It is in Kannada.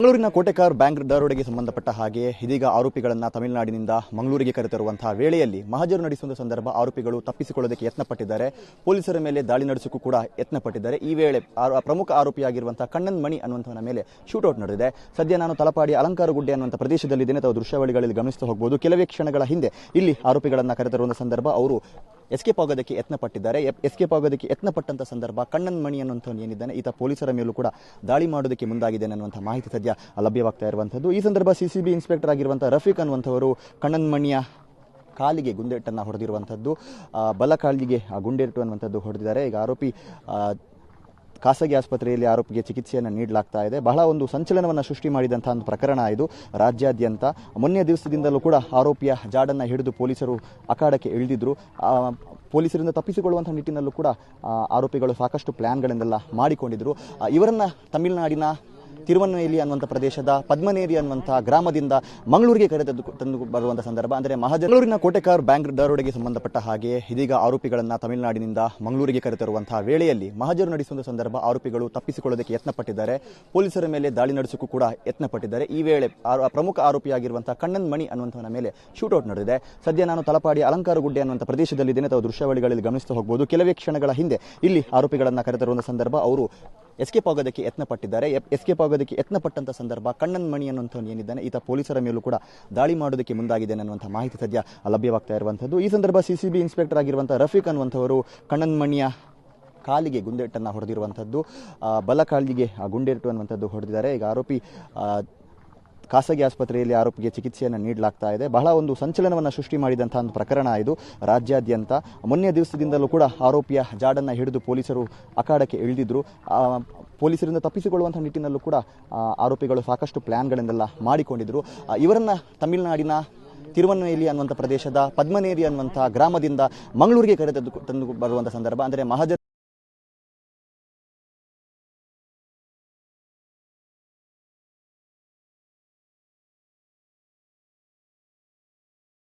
ಮಂಗಳೂರಿನ ಕೋಟೆಕಾರ್ ಬ್ಯಾಂಕ್ ದರೋಡೆಗೆ ಸಂಬಂಧಪಟ್ಟ ಹಾಗೆ ಇದೀಗ ಆರೋಪಿಗಳನ್ನು ತಮಿಳುನಾಡಿನಿಂದ ಮಂಗಳೂರಿಗೆ ಕರೆತರುವಂತಹ ವೇಳೆಯಲ್ಲಿ ಮಹಜರು ನಡೆಸುವ ಸಂದರ್ಭ ಆರೋಪಿಗಳು ತಪ್ಪಿಸಿಕೊಳ್ಳೋದಕ್ಕೆ ಯತ್ನಪಟ್ಟಿದ್ದಾರೆ. ಪೊಲೀಸರ ಮೇಲೆ ದಾಳಿ ನಡೆಸೋಕ್ಕೂ ಕೂಡ ಯತ್ನಪಟ್ಟಿದ್ದಾರೆ. ಈ ವೇಳೆ ಪ್ರಮುಖ ಆರೋಪಿಯಾಗಿರುವಂತಹ ಕಣ್ಣನ್ ಮಣಿ ಅನ್ನುವಂಥವನ ಮೇಲೆ ಶೂಟೌಟ್ ನಡೆದಿದೆ. ಸದ್ಯ ನಾನು ತಲಪಾಡಿ ಅಲಂಕಾರಗುಡ್ಡೆ ಅನ್ನುವಂಥ ಪ್ರದೇಶದಲ್ಲಿದ್ದೇನೆ. ತಾವು ದೃಶ್ಯಾವಳಿಗಳಲ್ಲಿ ಗಮನಿಸ್ತಾ ಹೋಗಬಹುದು. ಕೆಲವೇ ಕ್ಷಣಗಳ ಹಿಂದೆ ಇಲ್ಲಿ ಆರೋಪಿಗಳನ್ನು ಕರೆತರುವಂತಹ ಸಂದರ್ಭ ಅವರು ಎಸ್ಕೇಪ್ ಆಗೋದಕ್ಕೆ ಯತ್ನಪಟ್ಟಿದ್ದಾರೆ. ಎಸ್ಕೇಪ್ ಆಗೋದಕ್ಕೆ ಯತ್ನಪಟ್ಟಂತ ಸಂದರ್ಭ ಕಣ್ಣನ್ ಮಣಿ ಅನ್ನುವಂಥವನು ಏನಿದ್ದಾನೆ ಈತ ಪೊಲೀಸರ ಮೇಲೂ ಕೂಡ ದಾಳಿ ಮಾಡೋದಕ್ಕೆ ಮುಂದಾಗಿದ್ದೇನೆ ಅನ್ನುವಂಥ ಮಾಹಿತಿ ಸದ್ಯ ಲಭ್ಯವಾಗ್ತಾ ಇರುವಂಥದ್ದು. ಈ ಸಂದರ್ಭ ಸಿಸಿಬಿ ಇನ್ಸ್ಪೆಕ್ಟರ್ ಆಗಿರುವಂತಹ ರಫೀಕ್ ಅನ್ನುವಂಥವರು ಕಣ್ಣನ್ ಮಣಿಯ ಕಾಲಿಗೆ ಗುಂಡೇಟನ್ನು ಹೊಡೆದಿರುವಂಥದ್ದು, ಬಲ ಕಾಲಿಗೆ ಗುಂಡೇಟು ಅನ್ನುವಂಥದ್ದು ಹೊಡೆದಿದ್ದಾರೆ. ಈಗ ಆರೋಪಿ ಖಾಸಗಿ ಆಸ್ಪತ್ರೆಯಲ್ಲಿ ಆರೋಪಿಗೆ ಚಿಕಿತ್ಸೆಯನ್ನು ನೀಡಲಾಗ್ತಾ ಇದೆ. ಬಹಳ ಒಂದು ಸಂಚಲನವನ್ನು ಸೃಷ್ಟಿ ಮಾಡಿದಂತಹ ಒಂದು ಪ್ರಕರಣ ಇದು ರಾಜ್ಯಾದ್ಯಂತ. ಮೊನ್ನೆ ದಿವಸದಿಂದಲೂ ಕೂಡ ಆರೋಪಿಯ ಜಾಡನ್ನು ಹಿಡಿದು ಪೊಲೀಸರು ಅಖಾಡಕ್ಕೆ ಇಳಿದಿದ್ರು. ಪೊಲೀಸರಿಂದ ತಪ್ಪಿಸಿಕೊಳ್ಳುವಂಥ ನಿಟ್ಟಿನಲ್ಲೂ ಕೂಡ ಆರೋಪಿಗಳು ಸಾಕಷ್ಟು ಪ್ಲಾನ್ಗಳನ್ನೆಲ್ಲ ಮಾಡಿಕೊಂಡಿದ್ರು. ಇವರನ್ನ ತಮಿಳುನಾಡಿನ ತಿರುವನ್ನೇಲಿ ಅನ್ನುವಂಥ ಪ್ರದೇಶದ ಪದ್ಮನೇರಿ ಅನ್ನುವಂಥ ಗ್ರಾಮದಿಂದ ಮಂಗಳೂರಿಗೆ ತಂದು ಬರುವಂಥ ಸಂದರ್ಭ ಅಂದರೆ ಮಂಗಳೂರಿನ ಕೋಟೆಕಾರ್ ಬ್ಯಾಂಕ್ ದರೋಡೆಗೆ ಸಂಬಂಧಪಟ್ಟ ಹಾಗೆ ಇದೀಗ ಆರೋಪಿಗಳನ್ನು ತಮಿಳುನಾಡಿನಿಂದ ಮಂಗಳೂರಿಗೆ ಕರೆತರುವಂತಹ ವೇಳೆಯಲ್ಲಿ ಮಹಜರು ನಡೆಸುವ ಸಂದರ್ಭ ಆರೋಪಿಗಳು ತಪ್ಪಿಸಿಕೊಳ್ಳೋದಕ್ಕೆ ಯತ್ನಪಟ್ಟಿದ್ದಾರೆ. ಪೊಲೀಸರ ಮೇಲೆ ದಾಳಿ ನಡೆಸೋಕ್ಕೂ ಕೂಡ ಯತ್ನಪಟ್ಟಿದ್ದಾರೆ. ಈ ವೇಳೆ ಪ್ರಮುಖ ಆರೋಪಿಯಾಗಿರುವಂತಹ ಕಣ್ಣನ್ ಮಣಿ ಅನ್ನುವಂಥವನ ಮೇಲೆ ಶೂಟೌಟ್ ನಡೆದಿದೆ. ಸದ್ಯ ನಾನು ತಲಪಾಡಿ ಅಲಂಕಾರಗುಡ್ಡೆ ಅನ್ನುವಂಥ ಪ್ರದೇಶದಲ್ಲಿದ್ದೇನೆ. ತಾವು ದೃಶ್ಯಾವಳಿಗಳಲ್ಲಿ ಗಮನಿಸ್ತಾ ಹೋಗಬಹುದು. ಕೆಲವೇ ಕ್ಷಣಗಳ ಹಿಂದೆ ಇಲ್ಲಿ ಆರೋಪಿಗಳನ್ನು ಕರೆತರುವಂತಹ ಸಂದರ್ಭ ಅವರು ಎಸ್ಕೇಪ್ ಆಗೋದಕ್ಕೆ ಯತ್ನಪಟ್ಟಿದ್ದಾರೆ. ಎಸ್ಕೇಪ್ ಆಗೋದಕ್ಕೆ ಯತ್ನಪಟ್ಟಂತ ಸಂದರ್ಭ ಕಣ್ಣನ್ ಮಣಿ ಅನ್ನುವಂಥವನು ಏನಿದ್ದಾನೆ ಈತ ಪೊಲೀಸರ ಮೇಲೂ ಕೂಡ ದಾಳಿ ಮಾಡೋದಕ್ಕೆ ಮುಂದಾಗಿದ್ದೇನೆ ಅನ್ನುವಂಥ ಮಾಹಿತಿ ಸದ್ಯ ಲಭ್ಯವಾಗ್ತಾ ಇರುವಂಥದ್ದು. ಈ ಸಂದರ್ಭ ಸಿಸಿಬಿ ಇನ್ಸ್ಪೆಕ್ಟರ್ ಆಗಿರುವಂತಹ ರಫೀಕ್ ಅನ್ನುವಂಥವರು ಕಣ್ಣನ್ ಮಣಿಯ ಕಾಲಿಗೆ ಗುಂಡೇಟನ್ನು ಹೊಡೆದಿರುವಂಥದ್ದು, ಬಲ ಕಾಲಿಗೆ ಗುಂಡೇಟು ಅನ್ನುವಂಥದ್ದು ಹೊಡೆದಿದ್ದಾರೆ. ಈಗ ಆರೋಪಿ ಖಾಸಗಿ ಆಸ್ಪತ್ರೆಯಲ್ಲಿ ಆರೋಪಿಗೆ ಚಿಕಿತ್ಸೆಯನ್ನು ನೀಡಲಾಗ್ತಾ ಇದೆ. ಬಹಳ ಒಂದು ಸಂಚಲನವನ್ನು ಸೃಷ್ಟಿ ಮಾಡಿದಂತಹ ಒಂದು ಪ್ರಕರಣ ಇದು ರಾಜ್ಯಾದ್ಯಂತ. ಮೊನ್ನೆ ದಿವಸದಿಂದಲೂ ಕೂಡ ಆರೋಪಿಯ ಜಾಡನ್ನು ಹಿಡಿದು ಪೊಲೀಸರು ಅಖಾಡಕ್ಕೆ ಇಳಿದಿದ್ರು. ಪೊಲೀಸರಿಂದ ತಪ್ಪಿಸಿಕೊಳ್ಳುವಂಥ ನಿಟ್ಟಿನಲ್ಲೂ ಕೂಡ ಆರೋಪಿಗಳು ಸಾಕಷ್ಟು ಪ್ಲಾನ್ಗಳನ್ನೆಲ್ಲ ಮಾಡಿಕೊಂಡಿದ್ರು. ಇವರನ್ನ ತಮಿಳುನಾಡಿನ ತಿರುವನ್ನೇಲಿ ಅನ್ನುವಂಥ ಪ್ರದೇಶದ ಪದ್ಮನೇರಿ ಅನ್ನುವಂಥ ಗ್ರಾಮದಿಂದ ಮಂಗಳೂರಿಗೆ ತಂದು ಬರುವಂಥ ಸಂದರ್ಭ ಅಂದರೆ